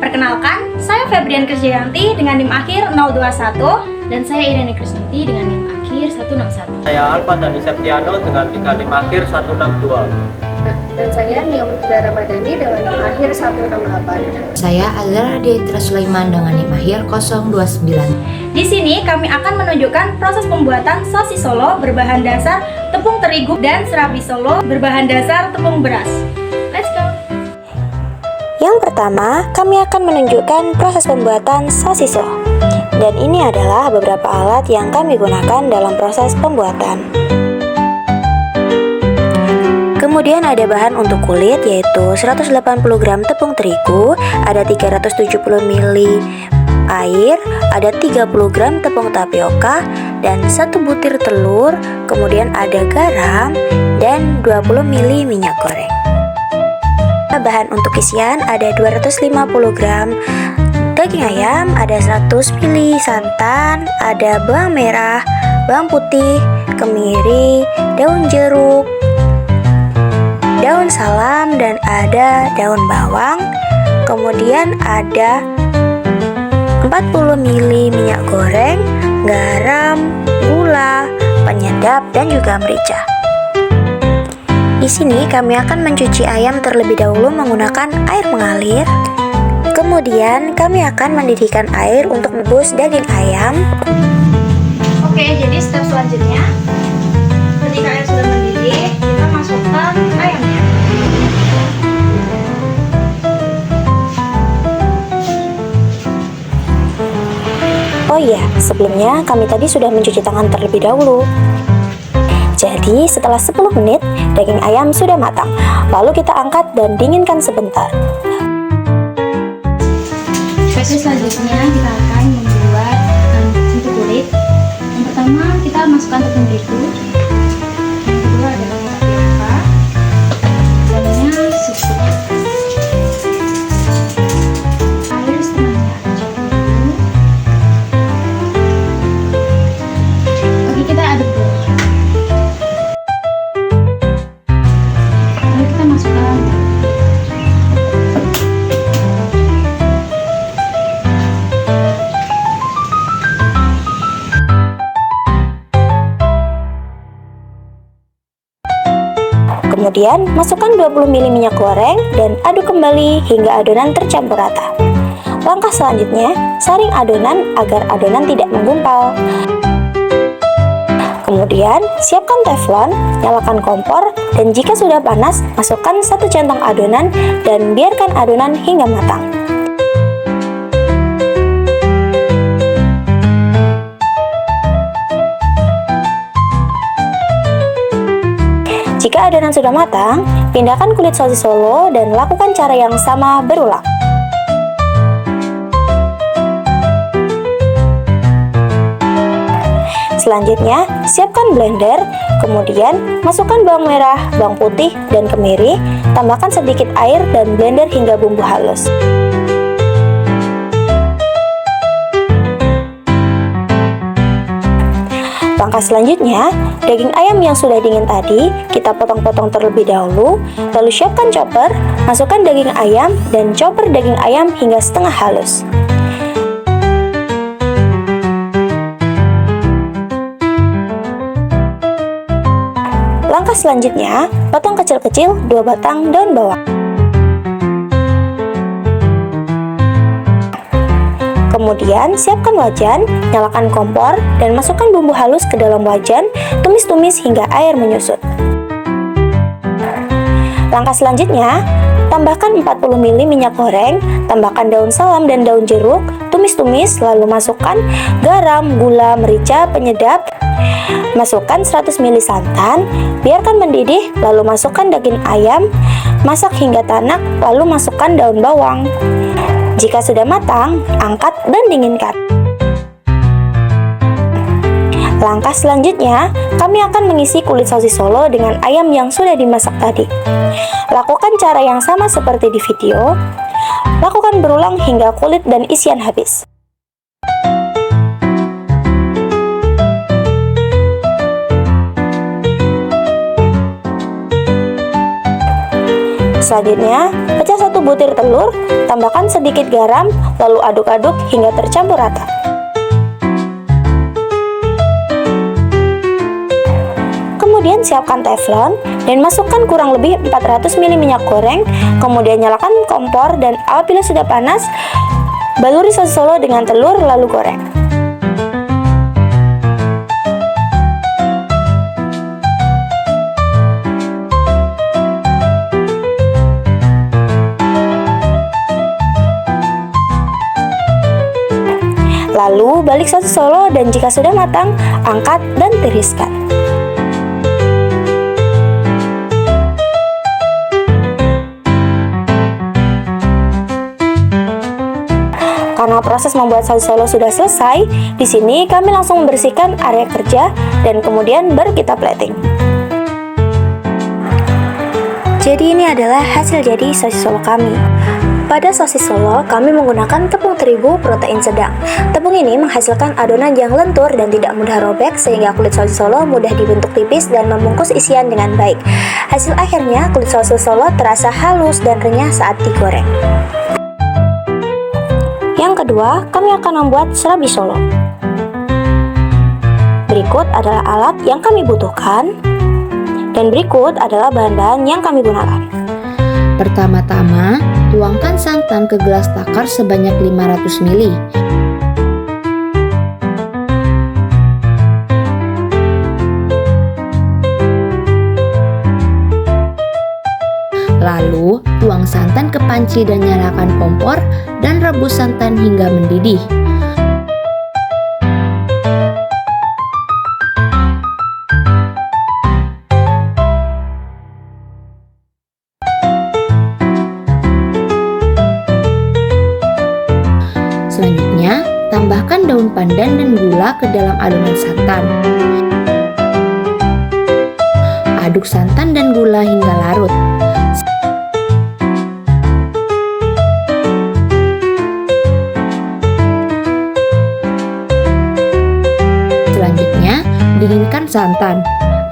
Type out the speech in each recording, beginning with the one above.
Perkenalkan, saya Febrian Krisdayanti dengan NIM akhir 021 dan saya Irene Krisnanti dengan NIM akhir 161. Saya Alfa Dani Septiano dengan NIM akhir 162. Dan saya Nia Murtida Ramadhani dengan NIM akhir 168. Saya Azhar Dietira Sulaiman dengan NIM akhir 029. Di sini kami akan menunjukkan proses pembuatan sosis Solo berbahan dasar tepung terigu dan serabi Solo berbahan dasar tepung beras. Let's go! Yang pertama, kami akan menunjukkan proses pembuatan sosis Solo. Dan ini adalah beberapa alat yang kami gunakan dalam proses pembuatan. Kemudian ada bahan untuk kulit yaitu 180 gram tepung terigu, ada 370 ml air, ada 30 gram tepung tapioka, dan 1 butir telur, kemudian ada garam, dan 20 ml minyak goreng. Bahan untuk isian ada 250 gram daging ayam, ada 100 ml santan, ada bawang merah, bawang putih, kemiri, daun jeruk, daun salam, dan ada daun bawang. Kemudian ada 40 ml minyak goreng, garam, gula, penyedap, dan juga merica. Di sini kami akan mencuci ayam terlebih dahulu menggunakan air mengalir. Kemudian kami akan mendidihkan air untuk merebus daging ayam. Oke, jadi step selanjutnya, ketika air sudah mendidih, kita masukkan ayamnya. Oh iya, sebelumnya kami tadi sudah mencuci tangan terlebih dahulu. Jadi setelah 10 menit, daging ayam sudah matang. Lalu kita angkat dan dinginkan sebentar. Proses selanjutnya kita akan membuat untuk kulit. Yang pertama kita masukkan tepung terigu. Yang kedua adalah tapioka. Garamnya secukupnya. Air setengahnya aja dulu. Oke, kita aduk dulu. Lalu kita masukkan Kemudian, masukkan 20 ml minyak goreng dan aduk kembali hingga adonan tercampur rata. Langkah selanjutnya, saring adonan agar adonan tidak menggumpal. Kemudian, siapkan teflon, nyalakan kompor, dan jika sudah panas, masukkan 1 centong adonan dan biarkan adonan hingga matang. Jika adonan sudah matang, pindahkan kulit sosis Solo dan lakukan cara yang sama berulang. Selanjutnya, siapkan blender, kemudian masukkan bawang merah, bawang putih, dan kemiri, tambahkan sedikit air dan blender hingga bumbu halus. Langkah selanjutnya, daging ayam yang sudah dingin tadi kita potong-potong terlebih dahulu, lalu siapkan chopper, masukkan daging ayam dan chopper daging ayam hingga setengah halus. Langkah selanjutnya, potong kecil-kecil 2 batang daun bawang. Kemudian, siapkan wajan, nyalakan kompor, dan masukkan bumbu halus ke dalam wajan, tumis-tumis hingga air menyusut. Langkah selanjutnya, tambahkan 40 ml minyak goreng, tambahkan daun salam dan daun jeruk, tumis-tumis, lalu masukkan garam, gula, merica, penyedap, masukkan 100 ml santan, biarkan mendidih, lalu masukkan daging ayam, masak hingga tanak, lalu masukkan daun bawang. Jika sudah matang, angkat dan dinginkan. Langkah selanjutnya, kami akan mengisi kulit sosis Solo dengan ayam yang sudah dimasak tadi. Lakukan cara yang sama seperti di video. Lakukan berulang hingga kulit dan isian habis. Selanjutnya, pecah 1 butir telur, tambahkan sedikit garam, lalu aduk-aduk hingga tercampur rata. Kemudian siapkan teflon dan masukkan kurang lebih 400 ml minyak goreng. Kemudian nyalakan kompor dan apabila sudah panas, baluri sosis Solo dengan telur lalu goreng. Lalu balik sosis Solo dan jika sudah matang, angkat dan tiriskan. Karena proses membuat sosis Solo sudah selesai, di sini kami langsung membersihkan area kerja dan kemudian baru kita plating. Jadi ini adalah hasil jadi sosis Solo kami. Pada sosis Solo, kami menggunakan tepung terigu protein sedang. Tepung ini menghasilkan adonan yang lentur dan tidak mudah robek sehingga kulit sosis Solo mudah dibentuk tipis dan membungkus isian dengan baik. Hasil akhirnya, kulit sosis Solo terasa halus dan renyah saat digoreng. Yang kedua, kami akan membuat serabi Solo. Berikut adalah alat yang kami butuhkan, dan berikut adalah bahan-bahan yang kami gunakan. Pertama-tama, tuangkan santan ke gelas takar sebanyak 500 ml. Lalu, tuang santan ke panci dan nyalakan kompor dan rebus santan hingga mendidih. Selanjutnya, tambahkan daun pandan dan gula ke dalam adonan santan. Aduk santan dan gula hingga larut. Selanjutnya, dinginkan santan.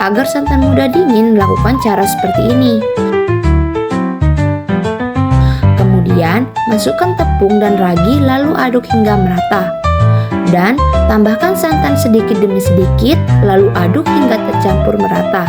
Agar santan mudah dingin, lakukan cara seperti ini. Kemudian, masukkan tepung dan ragi lalu aduk hingga merata. Dan, tambahkan santan sedikit demi sedikit, lalu aduk hingga tercampur merata.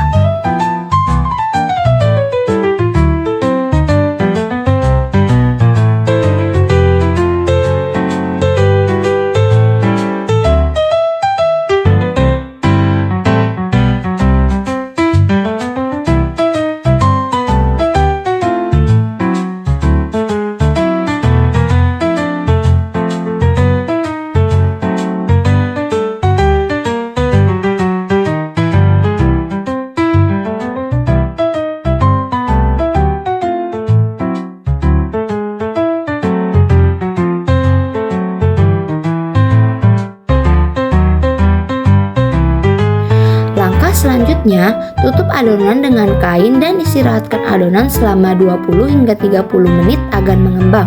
Selanjutnya, tutup adonan dengan kain dan istirahatkan adonan selama 20 hingga 30 menit agar mengembang.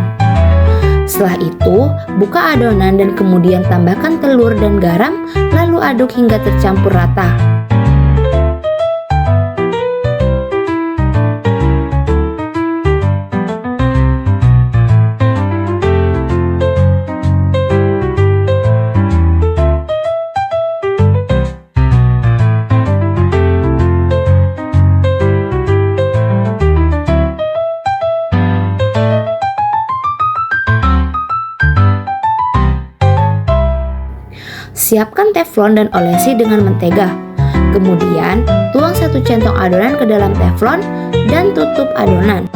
Setelah itu, buka adonan dan kemudian tambahkan telur dan garam, lalu aduk hingga tercampur rata. Siapkan teflon dan olesi dengan mentega. Kemudian, tuang 1 centong adonan ke dalam teflon dan tutup adonan.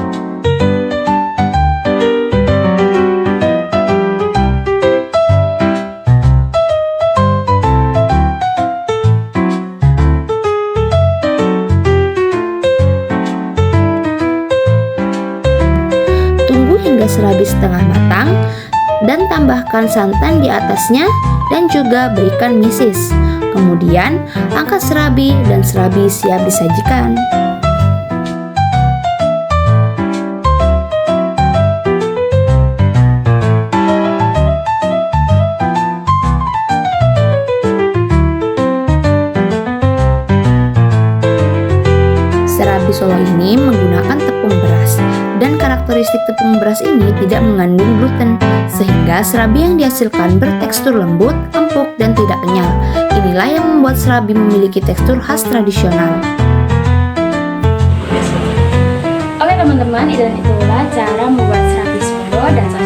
Tunggu hingga serabi setengah matang dan tambahkan santan di atasnya dan juga berikan misis. Kemudian angkat serabi dan serabi siap disajikan. Serabi Solo ini menggunakan tepung beras dan karakteristik tepung beras ini tidak mengandung gluten, sehingga serabi yang dihasilkan bertekstur lembut, empuk, dan tidak kenyal. Inilah yang membuat serabi memiliki tekstur khas tradisional. Oke teman-teman, itulah cara membuat serabi Solo dan